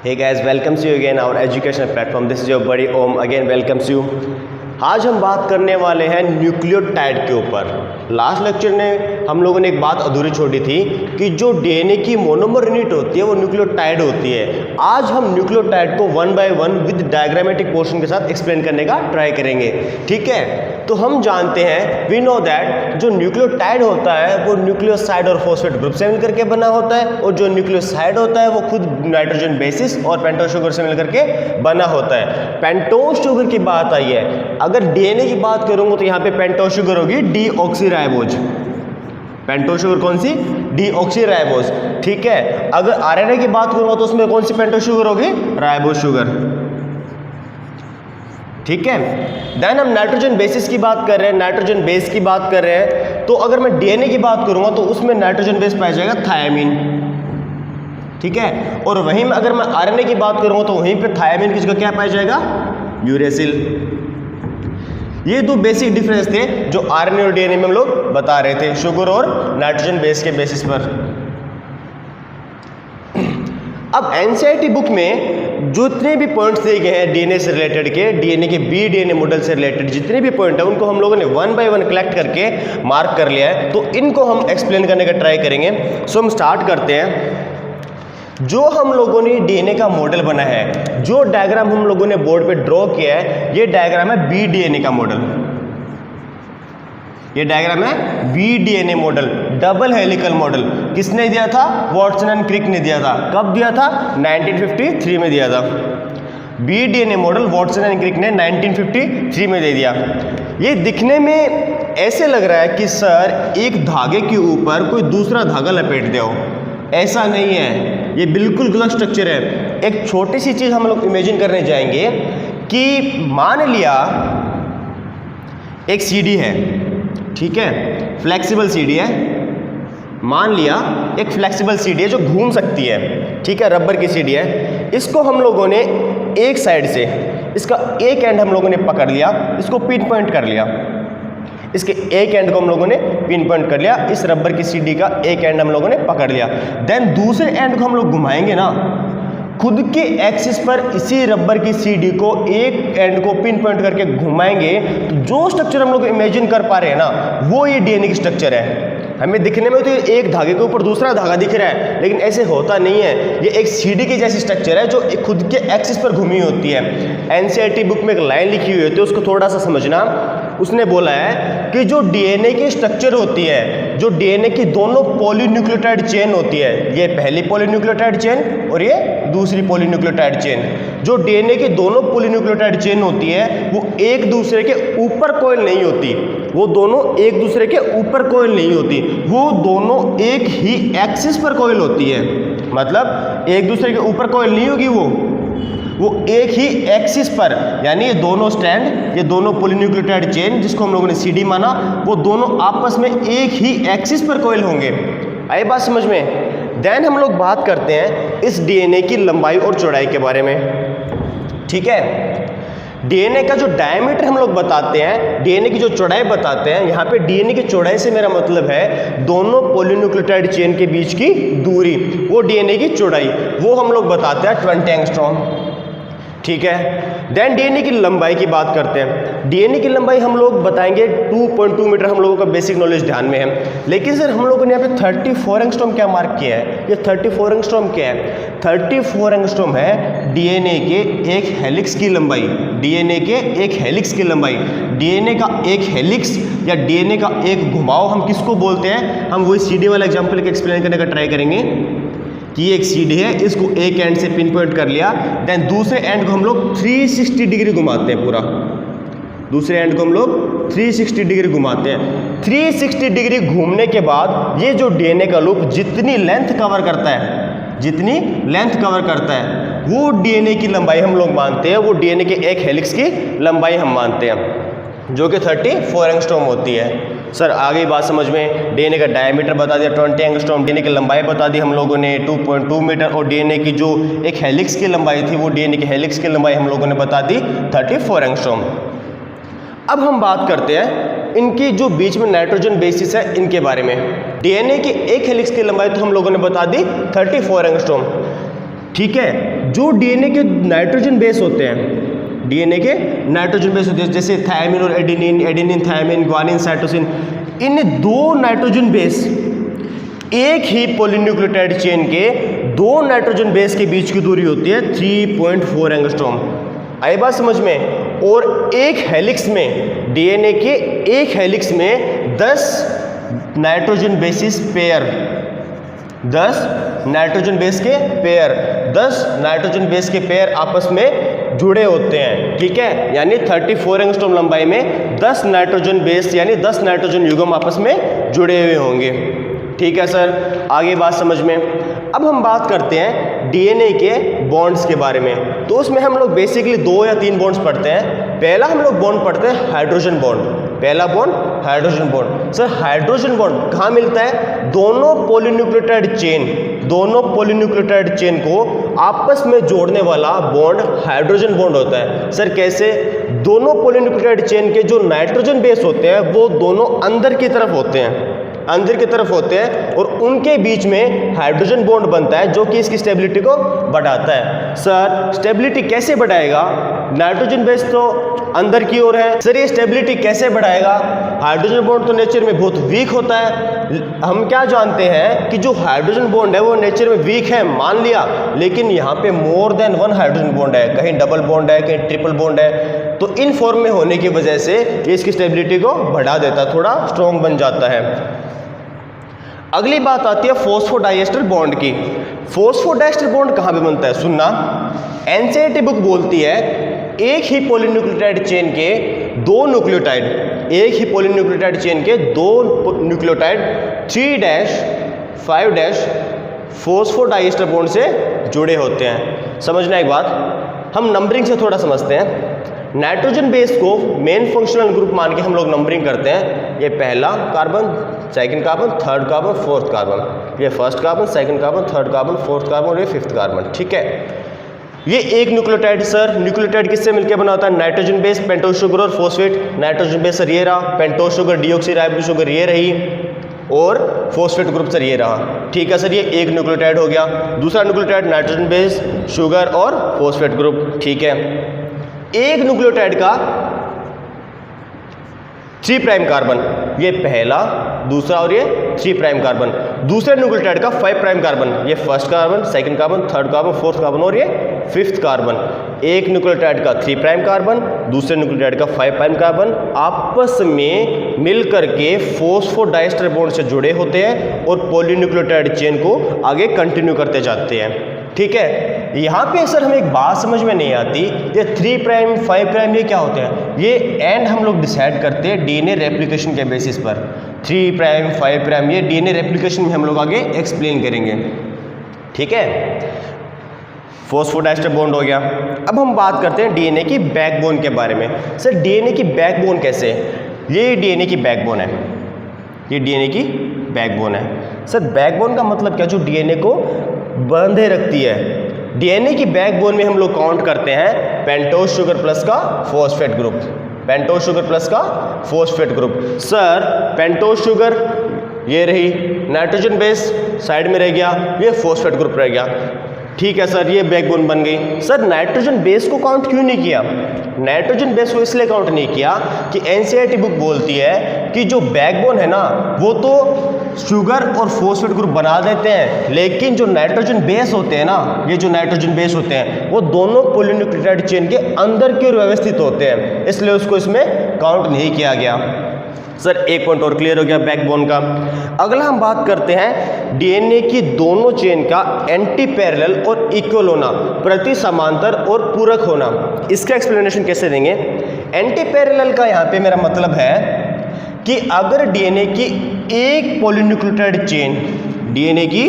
Hey guys, welcomes you again our educational platform. This is your buddy Om again welcomes you. आज हम बात करने वाले हैं न्यूक्लियोटाइड के ऊपर। लास्ट लेक्चर में हम लोगों ने एक बात अधूरी छोड़ी थी कि जो डीएनए की मोनोमर यूनिट होती है वो न्यूक्लियोटाइड होती है। आज हम न्यूक्लियोटाइड को one by one with diagrammatic portion के साथ एक्सप्लेन करने का ट्राई करेंगे, ठीक है। तो हम जानते हैं, वी नो दैट जो न्यूक्लियोटाइड होता है वो न्यूक्लियोसाइड और फॉस्फेट ग्रुप से मिलकर के बना होता है, और जो न्यूक्लियोसाइड होता है वो खुद नाइट्रोजन बेसिस और पेंटोज शुगर से मिलकर के बना होता है। पेंटोज शुगर की बात आई है, अगर डीएनए की बात करूंगा तो यहाँ पे पेंटोज शुगर होगी डीऑक्सीराइबोज। पेंटोज शुगर कौन सी? डीऑक्सीराइबोज, ठीक है। अगर आरएनए की बात करूंगा तो उसमें कौन सी पेंटोज शुगर होगी? राइबोज शुगर, ठीक है। देन हम नाइट्रोजन बेसिस की बात कर रहे हैं, नाइट्रोजन बेस की बात कर रहे हैं। तो अगर मैं डीएनए की बात करूंगा तो उसमें नाइट्रोजन बेस पाया जाएगा थायमीन, ठीक है। और वहीं में अगर मैं आरएनए की बात करूंगा तो वहीं पे थायमीन की जगह क्या पाया जाएगा? यूरेसिल। ये दो बेसिक डिफरेंस थे जो आरएनए और डीएनए में हम लोग बता रहे थे, शुगर और नाइट्रोजन बेस के बेसिस पर। अब एनसीईआरटी बुक में जितने भी पॉइंट्स दिए गए हैं डीएनए से रिलेटेड के, डीएनए के बी डीएनए मॉडल से रिलेटेड जितने भी पॉइंट है उनको हम लोगों ने वन बाय वन कलेक्ट करके मार्क कर लिया है, तो इनको हम एक्सप्लेन करने का ट्राई करेंगे। सो हम स्टार्ट करते हैं। जो हम लोगों ने डीएनए का मॉडल बना है, जो डायग्राम हम लोगों ने बोर्ड पे ड्रॉ किया है, ये डायग्राम है बी डीएनए का मॉडल। ये डायग्राम है B DNA model, double helical model. किसने दिया था? वॉटसन एंड क्रिक ने दिया था। कब दिया था? 1953 में दिया था। B DNA model Watson and Crick ने 1953 में दे दिया। ये दिखने में ऐसे लग रहा है कि सर एक धागे के ऊपर कोई दूसरा धागा लपेट दिया हो, ऐसा नहीं है, ये बिल्कुल गलत स्ट्रक्चर है। एक छोटी सी चीज हम लोग इमेजिन करने जाएंगे कि मान लिया एक सीडी है, ठीक है, फ्लेक्सिबल सीडी है। मान लिया एक फ्लेक्सिबल सीडी है जो घूम सकती है, ठीक है, रबर की सीडी है। इसको हम लोगों ने एक साइड से, इसका एक एंड हम लोगों ने पकड़ लिया, इसको पिन पॉइंट कर लिया। इसके एक एंड को हम लोगों ने पिन पॉइंट कर लिया, इस रबर की सीडी का एक एंड हम लोगों ने पकड़ लिया। देन दूसरे एंड को हम लोग घुमाएंगे ना, खुद के एक्सिस पर इसी रबर की सीडी को एक एंड को पिन पॉइंट करके घुमाएंगे, तो जो स्ट्रक्चर हम लोग इमेजिन कर पा रहे हैं ना, वो ये डीएनए की स्ट्रक्चर है। हमें दिखने में तो एक धागे के ऊपर दूसरा धागा दिख रहा है, लेकिन ऐसे होता नहीं है। ये एक सीडी की जैसी स्ट्रक्चर है जो खुद के एक्सिस पर घूमी होती है। एनसीईआरटी बुक में एक लाइन लिखी हुई होती है, उसको थोड़ा सा समझना। उसने बोला है कि जो डीएनए की स्ट्रक्चर होती है, जो डीएनए की दोनों पॉलीन्यूक्लियोटाइड चेन होती है, ये पहली पॉलीन्यूक्लियोटाइड चेन और ये दूसरी पॉलीन्यूक्लियोटाइड चेन, जो डीएनए की दोनों पॉलीन्यूक्लियोटाइड चेन होती है वो एक दूसरे के ऊपर कोइल नहीं होती। वो दोनों एक दूसरे के ऊपर कोइल नहीं होती, वो दोनों एक ही एक्सिस पर कोइल होती है। मतलब एक दूसरे के ऊपर कोइल नहीं होगी, वो एक ही एक्सिस पर, यानी ये दोनों स्टैंड, ये दोनों पॉलीन्यूक्लियोटाइड चेन जिसको हम लोगों ने सीडी माना, वो दोनों आपस में एक ही एक्सिस पर कोइल होंगे। आई बात समझ में? देन हम लोग बात करते हैं इस डीएनए की लंबाई और चौड़ाई के बारे में, ठीक है। डीएनए का जो डायमीटर हम लोग बताते हैं, डीएनए की जो चौड़ाई बताते हैं, यहाँ पे डीएनए की चौड़ाई से मेरा मतलब है दोनों पॉलीन्यूक्लियोटाइड चेन के बीच की दूरी, वो डीएनए की चौड़ाई, वो हम लोग बताते हैं 20 एंगस्ट्रॉम, ठीक है। देन डीएनए की लंबाई की बात करते हैं। डीएनए की लंबाई हम लोग बताएंगे 2.2 मीटर, हम लोगों का बेसिक नॉलेज ध्यान में है। लेकिन सर हम लोगों ने यहाँ पे 34 एंगस्ट्रॉम क्या मार्क किया है? ये 34 एंगस्ट्रॉम क्या है? 34 एंगस्ट्रॉम है डीएनए के एक हेलिक्स की लंबाई। डीएनए के एक हेलिक्स की लंबाई, डीएनए का एक हेलिक्स या डीएनए का एक घुमाव हम किसको बोलते हैं? हम वही सीडी वाला एग्जाम्पल के एक्सप्लेन करने का ट्राई करेंगे कि एक सीडी है, इसको एक एंड से पिन पॉइंट कर लिया, देन दूसरे एंड को हम लोग 360 डिग्री घुमाते हैं। पूरा दूसरे एंड को हम लोग 360 डिग्री घुमाते हैं। 360 डिग्री घूमने के बाद ये जो डीएनए का लूप जितनी लेंथ कवर करता है, जितनी लेंथ कवर करता है, वो डीएनए की लंबाई हम लोग मानते हैं, वो डीएनए के एक हेलिक्स की लंबाई हम मानते हैं, जो कि 34 एंगस्ट्रॉम होती है। सर आगे बात समझ में? डीएनए का डायमीटर बता दिया 20 एंगस्ट्रॉम, डीएनए की लंबाई बता दी हम लोगों ने 2.2 मीटर, और डीएनए की जो एक हेलिक्स की लंबाई थी, वो डीएनए की हेलिक्स की लंबाई हम लोगों ने बता दी 34 एंगस्ट्रॉम। अब हम बात करते हैं इनकी जो बीच में नाइट्रोजन बेसिस है इनके बारे में। डीएनए की एक हेलिक्स की लंबाई तो हम लोगों ने बता दी 34 एंगस्ट्रॉम। ठीक है। जो डीएनए के नाइट्रोजन बेस होते हैं, डीएनए के नाइट्रोजन बेस होते हैं, जैसे थायमिन और adenine, adenine thymine, guanine cytosine, इन दो नाइट्रोजन बेस एक ही पॉलीन्यूक्लियोटाइड चेन के दो नाइट्रोजन बेस के बीच की दूरी होती है 3.4 एंगस्ट्रॉम। आई बात समझ में? और एक हेलिक्स में, डीएनए के एक हेलिक्स में 10 nitrogen bases pair, 10 nitrogen base के पेयर, 10 नाइट्रोजन बेस के पेयर आपस में जुड़े होते हैं, ठीक है। यानी 34 एंगस्ट्रॉम लंबाई में 10 नाइट्रोजन बेस यानी 10 नाइट्रोजन युग्म आपस में जुड़े हुए होंगे, ठीक है सर। आगे बात समझ में। अब हम बात करते हैं डीएनए के बॉन्ड्स के बारे में। तो उसमें हम लोग बेसिकली 2 या 3 बॉन्ड्स पढ़ते हैं। पहला हम लोग बॉन्ड पढ़ते हैं हाइड्रोजन बॉन्ड। पहला bond hydrogen bond. Sir hydrogen bond कहाँ मिलता है? दोनों पॉलीन्यूक्लियोटाइड चेन को आपस में जोड़ने वाला बॉन्ड हाइड्रोजन बॉन्ड होता है। सर कैसे? दोनों पॉलीन्यूक्लियोटाइड चेन के जो नाइट्रोजन बेस होते हैं वो दोनों अंदर की तरफ होते हैं और उनके बीच में हाइड्रोजन बॉन्ड बनता है जो कि इसकी स्टेबिलिटी को बढ़ाता है। सर स्टेबिलिटी कैसे बढ़ाएगा? नाइट्रोजन बेस तो अंदर की ओर है, सर ये स्टेबिलिटी कैसे बढ़ाएगा? हाइड्रोजन बॉन्ड तो नेचर में बहुत वीक होता है। हम क्या जानते हैं कि जो हाइड्रोजन बॉन्ड है वो नेचर में वीक है, मान लिया, लेकिन यहाँ पे मोर देन 1 हाइड्रोजन बॉन्ड है, कहीं डबल बॉन्ड है, कहीं ट्रिपल बॉन्ड है। तो इन फॉर्म में होने की वजह से ये इसकी स्टेबिलिटी को बढ़ा देता है, थोड़ा स्ट्रॉन्ग बन जाता है। अगली बात आती है फॉस्फोडाइएस्टर बॉन्ड की। फॉस्फोडाइएस्टर बॉन्ड कहाँ पे बनता है? सुनना, एनसीईआरटी बुक बोलती है एक ही पॉलीन्यूक्लियोटाइड चेन के दो न्यूक्लियोटाइड, 3'5' फॉस्फोडाइएस्टर बॉन्ड से जुड़े होते हैं। समझना एक बात, हम नंबरिंग से थोड़ा समझते हैं। नाइट्रोजन बेस को मेन फंक्शनल ग्रुप मान के हम लोग नंबरिंग करते हैं। ये पहला carbon, second carbon, third carbon, fourth carbon, ये first carbon, second carbon, third carbon, fourth carbon और ये फिफ्थ कार्बन, ठीक है। ये एक न्यूक्लियोटाइड, सर न्यूक्लियोटाइड किससे मिलकर बना होता है? नाइट्रोजन बेस, पेंटोज शुगर और फॉस्फेट। नाइट्रोजन बेस सर ये रहा, पेंटोज शुगर, डीऑक्सीराइबो शुगर ये रही और फॉस्फेट ग्रुप सर ये रहा, ठीक है सर। ये एक न्यूक्लियोटाइड हो गया। दूसरा न्यूक्लियोटाइड नाइट्रोजन बेस, शुगर और फॉस्फेट ग्रुप, ठीक है। एक न्यूक्लियोटाइड का 3' कार्बन, ये पहला, दूसरा और ये 3' कार्बन। दूसरे न्यूक्लियोटाइड का 5' कार्बन, ये first carbon, second carbon, third carbon, fourth carbon और ये फिफ्थ कार्बन। एक न्यूक्लियोटाइड का 3' कार्बन, दूसरे न्यूक्लियोटाइड का 5' कार्बन आपस में मिलकर के फॉस्फोडाइएस्टर बॉन्ड से जुड़े होते हैं और पॉलीन्यूक्लियोटाइड चेन को आगे कंटिन्यू करते जाते हैं, ठीक है। यहाँ पे सर हमें एक बात समझ में नहीं आती, ये 3', 5' ये क्या होते हैं? ये एंड हम लोग डिसाइड करते हैं डीएनए रेप्लिकेशन के बेसिस पर। 3', 5' ये डीएनए रेप्लिकेशन में हम लोग आगे एक्सप्लेन करेंगे, ठीक है। फॉस्फोडाइएस्टर बॉन्ड हो गया। अब हम बात करते हैं डीएनए की बैकबोन के बारे में। सर डीएनए की बैकबोन कैसे? ये डीएनए की बैकबोन है, ये डीएनए की बैकबोन है। सर बैकबोन का मतलब क्या? जो डीएनए को बांधे रखती है। डीएनए की बैकबोन में हम लोग काउंट करते हैं पेंटोज शुगर प्लस का phosphate group, pentose sugar plus का phosphate group. Sir pentose sugar ये रही, नाइट्रोजन बेस साइड में रह गया, ये फॉस्फेट ग्रुप रह गया, ठीक है सर। ये बैकबोन बन गई। सर नाइट्रोजन बेस को काउंट क्यों नहीं किया? नाइट्रोजन बेस को इसलिए काउंट नहीं किया कि एनसीईआरटी बुक बोलती है कि जो बैकबोन है ना वो तो शुगर और फॉस्फेट ग्रुप बना देते हैं, लेकिन जो नाइट्रोजन बेस होते हैं ना, ये जो नाइट्रोजन बेस होते हैं वो दोनों पॉलीन्यूक्लियोटाइड चेन के अंदर की ओर व्यवस्थित होते हैं, इसलिए उसको इसमें काउंट नहीं किया गया। सर एक पॉइंट और क्लियर हो गया बैकबोन का। अगला हम बात करते हैं डीएनए की दोनों चेन का एंटी पैरेलल और इक्वल होना, प्रति समांतर और पूरक होना। इसका एक्सप्लेनेशन कैसे देंगे? एंटी पैरेलल का यहाँ पे मेरा मतलब है कि अगर डीएनए की एक पॉलीन्यूक्लियोटाइड चेन, डीएनए की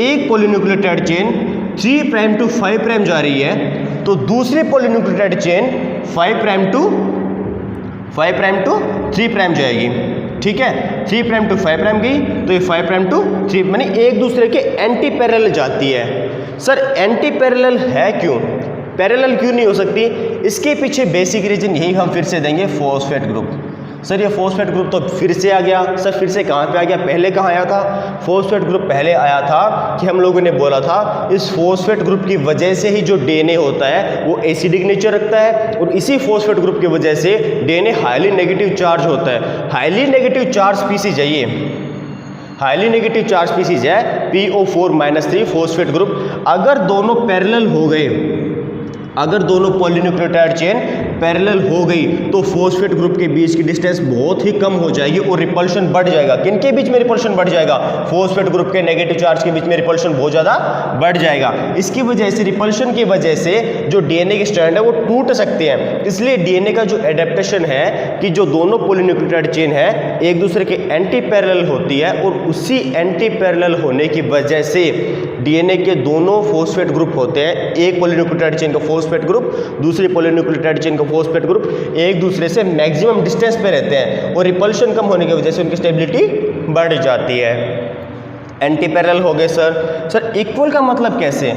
एक पॉलीन्यूक्लियोटाइड चेन 3' to 5' जा रही है, तो दूसरी पॉलीन्यूक्लियोटाइड चेन 5' to 3' जाएगी, ठीक है। 3' to 5' गई तो ये 5' to 3, मानी एक दूसरे के एंटी पैरेलल जाती है। सर एंटी पैरेलल है क्यों? पैरेलल क्यों नहीं हो सकती? इसके पीछे बेसिक रीजन यही हम फिर से देंगे, फॉस्फेट ग्रुप। सर ये फॉस्फेट ग्रुप तो फिर से आ गया। सर फिर से कहाँ पे आ गया, पहले कहाँ आया था? फॉस्फेट ग्रुप पहले आया था कि हम लोगों ने बोला था इस फॉस्फेट ग्रुप की वजह से ही जो डीएनए होता है वो एसिडिक नेचर रखता है, और इसी फॉस्फेट ग्रुप की वजह से डीएनए हाईली नेगेटिव चार्ज होता है। हाईली नेगेटिव चार्ज स्पीसीज है ये, हाईली नेगेटिव चार्ज स्पीसीज है PO4-3 फॉस्फेट ग्रुप। अगर दोनों पैरेलल हो गए, अगर दोनों पॉलीन्यूक्लियोटाइड चेन पैरेलल हो गई तो फॉस्फेट ग्रुप के बीच की डिस्टेंस बहुत ही कम हो जाएगी और रिपल्शन बढ़ जाएगा। किनके बीच में रिपल्शन बढ़ जाएगा? फॉस्फेट ग्रुप के नेगेटिव चार्ज के बीच में रिपल्शन बहुत ज़्यादा बढ़ जाएगा। इसकी वजह से, रिपल्शन की वजह से जो डीएनए के स्ट्रैंड है वो टूट सकते हैं। इसलिए डीएनए का जो एडेप्टेशन है कि जो दोनों पॉलीन्यूक्लियोटाइड चेन है एक दूसरे के एंटी पैरेलल होती है, और उसी एंटी पैरेलल होने की वजह से डीएनए के दोनों फॉस्फेट ग्रुप होते हैं, एक पॉलीन्यूक्लियोटाइड चेन का फॉस्फेट ग्रुप, दूसरी पॉलीन्यूक्लियोटाइड चेन का फॉस्फेट ग्रुप एक दूसरे से मैक्सिमम डिस्टेंस पे रहते हैं, और रिपल्शन कम होने की वजह से उनकी स्टेबिलिटी बढ़ जाती है। एंटी पैरेलल हो गए सर इक्वल का मतलब कैसे?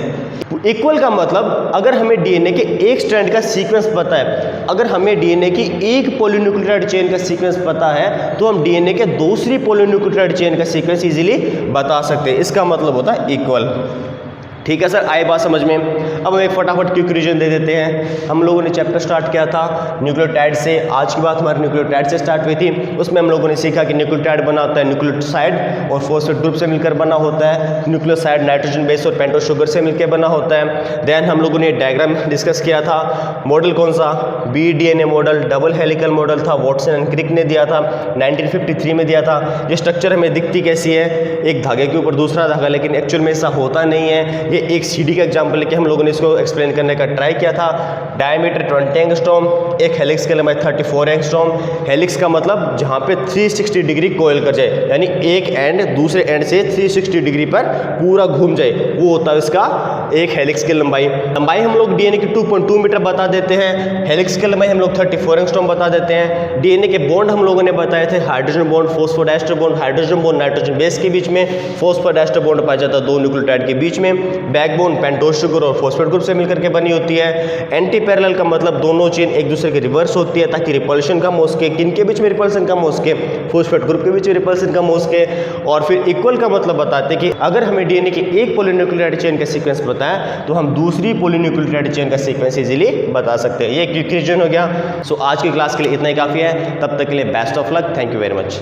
इक्वल का मतलब अगर हमें डीएनए के एक स्ट्रैंड का सीक्वेंस पता है, अगर हमें डीएनए की एक पॉलीन्यूक्लियोटाइड चेन का सीक्वेंस पता है तो हम डीएनए के दूसरी पॉलीन्यूक्लियोटाइड चेन का सीक्वेंस इजीली बता सकते हैं। इसका मतलब होता है इक्वल। ठीक है सर, आई बात समझ में? अब हम एक फटाफट क्विक रिवीजन दे देते हैं। हम लोगों ने चैप्टर स्टार्ट किया था न्यूक्लियोटाइड से। आज की बात हमारी न्यूक्लियोटाइड से स्टार्ट हुई थी। उसमें हम लोगों ने सीखा कि न्यूक्लियोटाइड बना होता है न्यूक्लियोसाइड और फॉस्फेट ग्रुप से मिलकर बना होता है। न्यूक्लियोसाइड नाइट्रोजन बेस और पेंटोस शुगर से मिलकर बना होता है। देन हम लोगों ने डायग्राम डिस्कस किया था। मॉडल कौन सा? BDNA model, double helical model था, वॉटसन एंड क्रिक ने दिया था, 1953 में दिया था। ये स्ट्रक्चर हमें दिखती कैसी है? एक धागे के ऊपर दूसरा धागा, लेकिन एक्चुअल में ऐसा होता नहीं है। ये एक सीडी का एग्जांपल लेके हम लोगों ने इसको एक्सप्लेन करने का ट्राई किया था। डायमीटर 20 एंगस्ट्रॉम, एक हेलिक्स की लंबाई 34 एंगस्ट्रॉम। हेलिक्स का मतलब जहां पे 360 डिग्री कोयल कर जाए, यानी एक एंड दूसरे एंड से 360 डिग्री पर पूरा घूम जाए, वो होता है इसका एक हेलिक्स की लंबाई। हम लोग डीएनए की 2.2 मीटर बता देते हैं। हेलिक्स की लंबाई हम लोग 34 एंगस्ट्रॉम बता देते हैं। डीएनए के बॉन्ड हम लोगों ने बताए थे, hydrogen bond, phosphodiester bond, hydrogen bond nitrogen base के बीच में, फॉस्फोडाइस्टर बॉन्ड पाया जाता है दो न्यूक्लियोटाइड के बीच में। बैकबोन पेंटोस शुगर और फॉस्फेट ग्रुप से मिलकर के बनी होती है। एंटी पैरेलल का मतलब दोनों चेन एक दूसरे के रिवर्स होती है ताकि रिपल्शन कम हो सके। किनके बीच में रिपल्शन कम हो सके? फॉस्फेट ग्रुप के बीच में रिपल्शन कम हो सके। और फिर इक्वल का मतलब बताते हैं कि अगर हमें डीएनए की एक पॉलीन्यूक्लियोटाइड चेन का सीक्वेंस पता है तो हम दूसरी पॉलीन्यूक्लियोटाइड चेन का सीक्वेंस इजीली बता सकते हैं। ये क्विक रिवीजन हो गया। सो आज की क्लास के लिए इतना ही काफी है। तब तक के लिए best of luck. Thank you very much.